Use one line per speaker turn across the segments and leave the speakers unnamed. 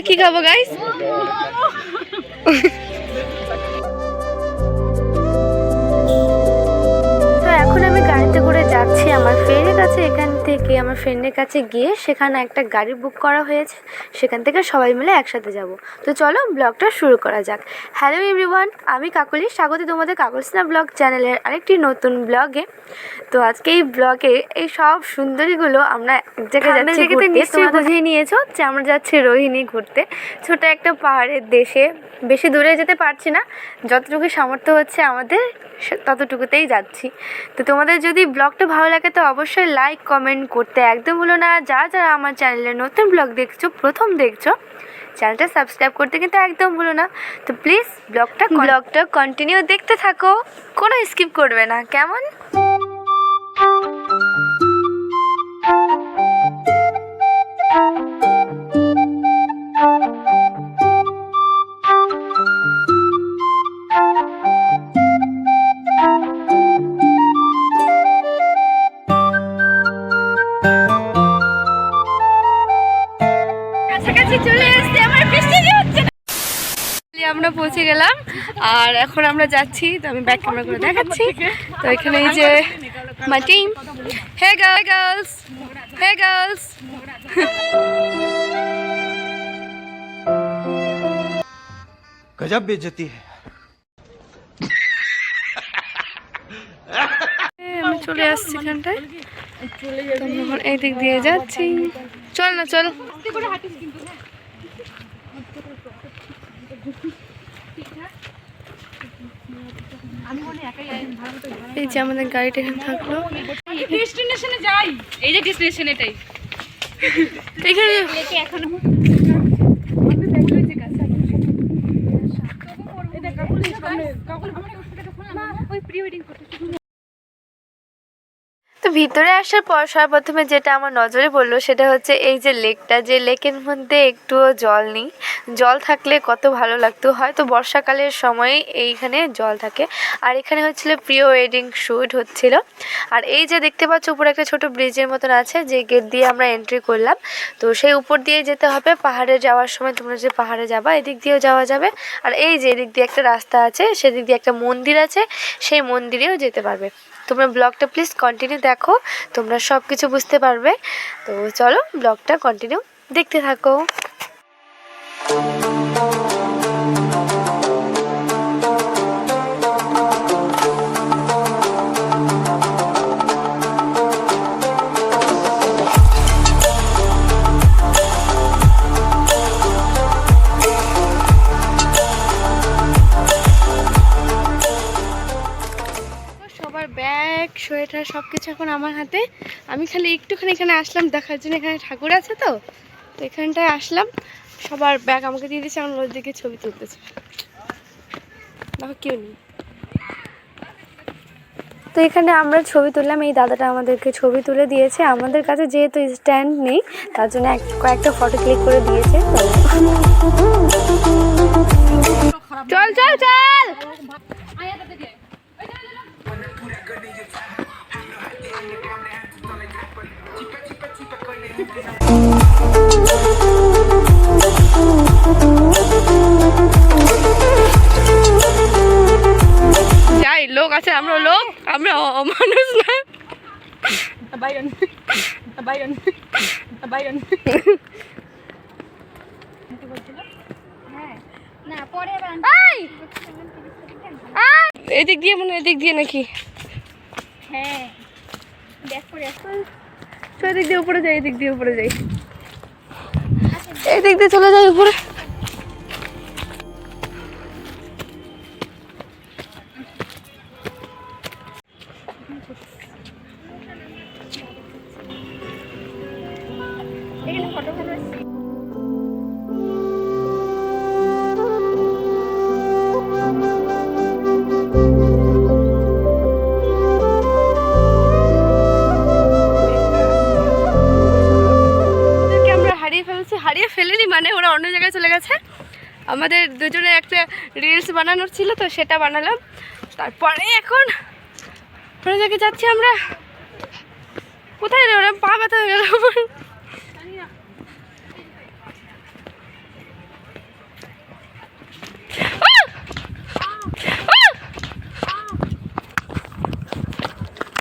আমরা কি খাবো গাইস? এখন আমি গাড়িতে করে যাচ্ছি আমার ফ্রেন্ডের কাছে। এখান থেকে আমার ফ্রেন্ডের কাছে গিয়ে সেখানে একটা গাড়ি বুক করা হয়েছে, সেখান থেকে সবাই মিলে একসাথে যাব। তো চলো ব্লগটা শুরু করা যাক। হ্যালো এভরিওয়ান, আমি কাকলি, স্বাগত তোমাদের কাকলসনা ব্লগ চ্যানেলের আরেকটি নতুন ব্লগে। তো আজকে এই ব্লগে এই সব সুন্দরীগুলো আমরা এক জায়গায় যাচ্ছি ঘুরতে। নিশ্চয়ই বুঝিয়ে নিয়েছো যে আমরা যাচ্ছি রোহিণী ঘুরতে, ছোট একটা পাহাড়ের দেশে। বেশি দূরে যেতে পারছি না, যতটুকু সামর্থ্য হচ্ছে আমাদের ততটুকুতেই যাচ্ছি। তো তোমাদের যদি ব্লগটা ভালো লাগে তো অবশ্যই লাইক কমেন্ট করতে একদম ভুলো না। যারা যারা আমার চ্যানেলে নতুন ব্লগ দেখছো, প্রথম দেখছো, চ্যানেলটা সাবস্ক্রাইব করতে কিন্তু একদম ভুলো না। তো প্লিজ ব্লগটা কন্টিনিউ দেখতে থাকো, কোনো স্কিপ করবে না, কেমন? আমরা পৌঁছে গেলাম আর এখন আমরা যাচ্ছি। তো আমি ব্যাক ক্যামেরা করে দেখাচ্ছি। তো এখানে এই যে my team. Hey girls, hey girls.
गजब बेइज्जती है।
আমি চলে আসছি এখানটায়, এই দিক দিয়ে যাচ্ছি। চল না চল। এই যে আমাদের গাড়িটা এখানে থাকলো,
ডেস্টিনেশনে যাই। এই যে ডেস্টিনেশন এটাই
এখানে
এখনো ওই প্রি ওয়েডিং করতে।
তো ভিতরে আসার পর সর্বপ্রথমে যেটা আমার নজরে পড়লো সেটা হচ্ছে এই যে লেকটা, যে লেকের মধ্যে একটুও জল নেই। জল থাকলে কত ভালো লাগতো, হয়তো বর্ষাকালের সময় এইখানে জল থাকে। আর এখানে হচ্ছিল প্রি ওয়েডিং শ্যুট হচ্ছিল। আর এই যে দেখতে পাচ্ছ উপরে একটা ছোট ব্রিজের মতন আছে, যে গেট দিয়ে আমরা এন্ট্রি করলাম। তো সেই উপর দিয়ে যেতে হবে পাহাড়ে যাওয়ার সময়। তোমরা যে পাহাড়ে যাবা এদিক দিয়েও যাওয়া যাবে। আর এই যে এদিক দিয়ে একটা রাস্তা আছে, সেদিক দিয়ে একটা মন্দির আছে, সেই মন্দিরেও যেতে পারবে। তোমরা ব্লগটা প্লিজ কন্টিনিউ দেখো, তোমরা সব কিছু বুঝতে পারবে। তো চলো ব্লগটা কন্টিনিউ দেখতে থাকো। ব্যাগ, সোয়েটার সব কিছু এখন আমার হাতে। আমি খালি একটুখানি এখানে আসলাম দেখার জন্য, এখানে ঠাকুর আছে। তো তো এখানটায় আসলাম, সবার ব্যাগ আমাকে দিয়ে দিয়েছে, আমার ওই দিকে ছবি তুলতেছে। দেখো কেউ নেই। তো এখানে আমরা ছবি তুললাম, এই দাদাটা আমাদেরকে ছবি তুলে দিয়েছে। আমাদের কাছে যেহেতু স্ট্যান্ড নেই তার জন্য কয়েকটা ফটো ক্লিক করে দিয়েছে। তো চল চল চল। যাই, লোক আছে, আমরা লোক, আমরা অমানুষ না।
বাইরন বাইরন বাইরন না পরে
এদিক দিয়ে মনে, এদিক দিয়ে নাকি?
হ্যাঁ দেখ পরে
এদিক দিয়ে উপরে যাই, এদিক দিয়ে উপরে যাই, এদিক দিয়ে চলে যাই উপরে।
এখানে ফটো ভালো আছে।
হারিয়ে ফেলেনি মানে ওরা অন্য জায়গায় চলে গেছে। আমাদের দুজনের একটা রিলস বানানোর ছিল, তো সেটা বানালাম। তারপরে এখন অন্য জায়গায় যাচ্ছি আমরা। কোথায় রে ওরা? পা ব্যথা হয়ে গেল।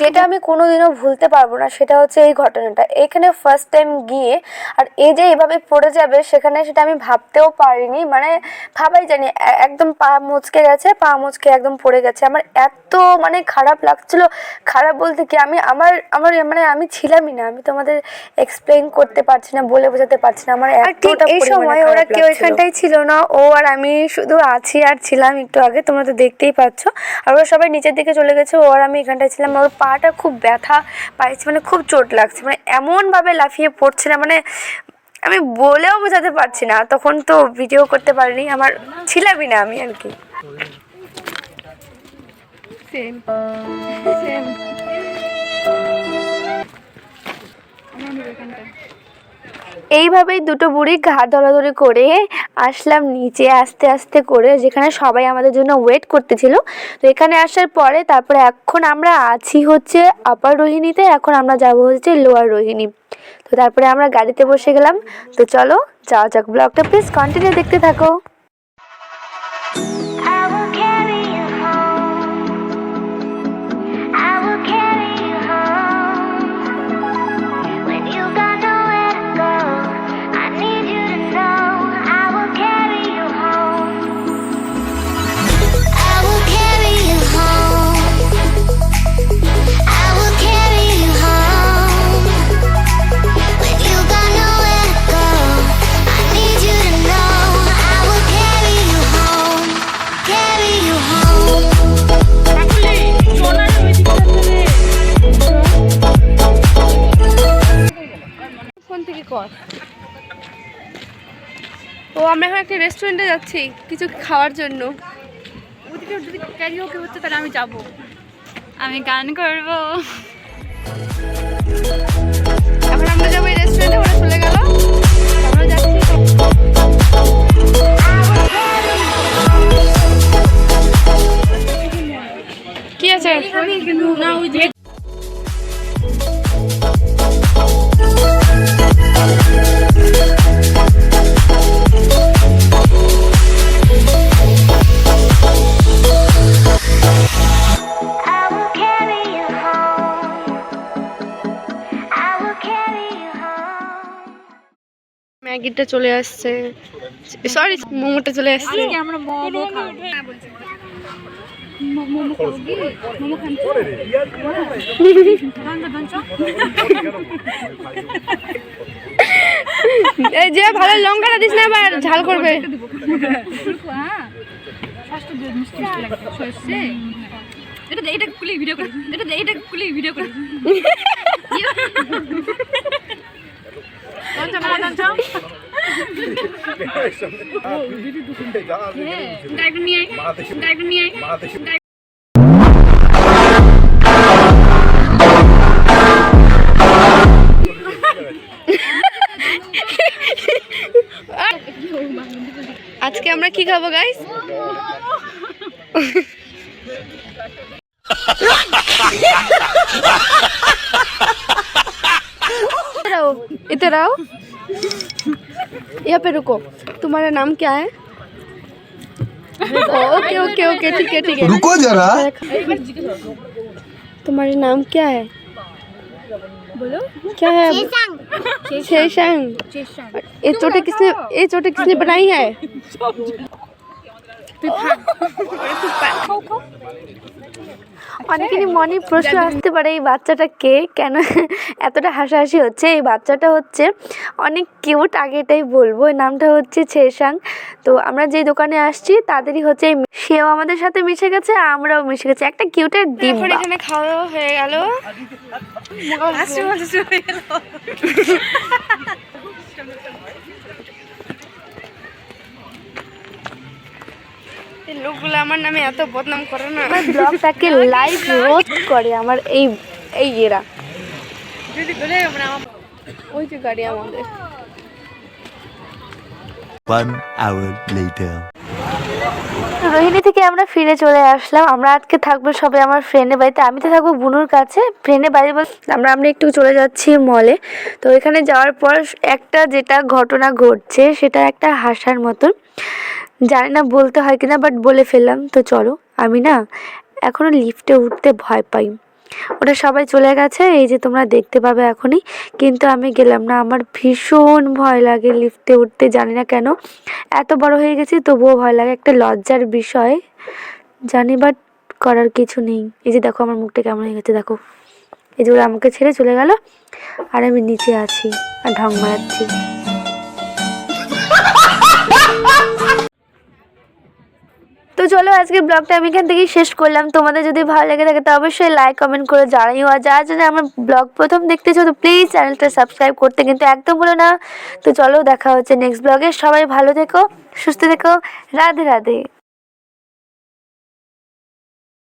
যেটা আমি কোনোদিনও ভুলতে পারবো না সেটা হচ্ছে এই ঘটনাটা। এখানে ফার্স্ট টাইম গিয়ে আর এই যে এইভাবে পড়ে যাবে সেখানে, সেটা আমি ভাবতেও পারিনি, মানে ভাবাই জানি। একদম পা মুচকে গেছে, পা মুচকে একদম পড়ে গেছে। আমার এত মানে খারাপ লাগছিল, খারাপ বলতে কি আমি আমার আমার মানে আমি ছিলামই না, আমি তোমাদের এক্সপ্লেইন করতে পারছি না, বলে বোঝাতে পারছি না। আমার এতটা এই সময় ওরা কেউ এখানটাই ছিল না, ও আর আমি শুধু আছি আর ছিলাম একটু আগে, তোমরা তো দেখতেই পাচ্ছ। আর ওরা সবাই নিচের দিকে চলে গেছে, ও আর আমি এখানটায় ছিলাম। ওর পাটা খুব ব্যথা পাইছে, মানে খুব চোট লাগছে, মানে এমনভাবে লাফিয়ে পড়ছে না, মানে আমি বলেও বোঝাতে পারছি না। তখন তো ভিডিও করতে পারিনি, আমার ছিলামই না আমি আর কি। সেম সেম এইভাবেই দুটো বুড়ি ঘাড় ধরাধরি করে আসলাম নিচে আস্তে আস্তে করে, যেখানে সবাই আমাদের জন্য ওয়েট করতেছিল। তো এখানে আসার পরে তারপরে এখন আমরা আছি হচ্ছে আপার রোহিণীতে, এখন আমরা যাব হচ্ছে লোয়ার রোহিণী। তো তারপরে আমরা গাড়িতে বসে গেলাম। তো চলো যাওয়া যাক, ব্লগটা প্লিজ কন্টিনিউ দেখতে থাকো। ও আমরা এখন একটা রেস্টুরেন্টে যাচ্ছি কিছু খাওয়ার জন্য।
ওদিকে যদি ক্যারিওকে হচ্ছে তাহলে আমি যাব, আমি গান করব।
এখন আমরা যাবো এই রেস্টুরেন্টে, ওরা চলে গেল, আমরা যাচ্ছি। কি আছে
না ওই যে
ম্যাগিটা চলে আসছে, সরি মোমোটা চলে আসছে।
আজকে আমরা মোমো খাবো। মোমো খাবো কি? মোমো খান তো?
এই যে ভালো লঙ্কাটা দিস না, আবার ঝাল করবে।
এটা খুলে ভিডিও করি, এটা খুলে ভিডিও করি।
আজকে আমরা কি খাবো গাইস? इधर आओ, यहाँ पे रुको। तुम्हारा नाम क्या है? ओके ओके ओके ठीक है ठीक है,
रुको जरा।
तुम्हारा नाम क्या है? बोलो क्या है? शेषांग। ये चोटें किसने बनाई है? অনেকেরই মনে প্রশ্ন আসতে পারে এই বাচ্চাটা কে, কেন এতটা হাসাহাসি হচ্ছে। এই বাচ্চাটা হচ্ছে অনেক কিউট, আগে এটাই বলবো। এই নামটা হচ্ছে ছেসাং। তো আমরা যে দোকানে আসছি তাদেরই হচ্ছে, সেও আমাদের সাথে মিশে গেছে, আমরাও মিশে গেছি, একটা কিউটের ডিব্বা। এখানে খাওয়া হয়ে গেল। এই লোকগুলো আমার নামে এত বদনাম করে না, আমার ব্লগটাকে লাইভ রোস্ট করে আমার এই এরা। ওই যে গাড়ি আমাদের।
1 hour later.
রোহিণী থেকে আমরা ফিরে চলে আসলাম। আমরা আজকে থাকবো সবাই আমার ফ্রেন্ডের বাড়িতে, আমি তো থাকবো বুনুর কাছে। ফ্রেন্ডের বাড়ি আমরা একটু চলে যাচ্ছি মলে। তো এখানে যাওয়ার পর একটা যেটা ঘটনা ঘটছে সেটা একটা হাসার মতন, জানি না বলতে হয় কিনা, বাট বলে ফেললাম। তো চলো, আমি না এখনও লিফটে উঠতে ভয় পাই। ওটা সবাই চলে গেছে, এই যে তোমরা দেখতে পাবে এখনই। কিন্তু আমি গেলাম না, আমার ভীষণ ভয় লাগে লিফটে উঠতে, জানি না কেন। এত বড় হয়ে গেছি তবুও ভয় লাগে, একটা লজ্জার বিষয় জানি, বাট করার কিছু নেই। এই যে দেখো আমার মুখটা কেমন হয়ে গেছে, দেখো। এই যে ওরা আমাকে ছেড়ে চলে গেল আর আমি নিচে আছি আর ঢং মারাচ্ছি। তো চলো আজকে ব্লগটা আমি এখান থেকেই শেষ করলাম। তোমাদের যদি ভালো লেগে থাকে তো অবশ্যই লাইক কমেন্ট করে জানাইও, আর যারা যারা আমার ব্লগ প্রথম দেখতেছো তো প্লিজ চ্যানেলটা সাবস্ক্রাইব করতে কিন্তু একদম ভুলো না। তো চলো দেখা হচ্ছে নেক্সট ব্লগে, সবাই ভালো থেকো, সুস্থ থেকো, রাধে রাধে।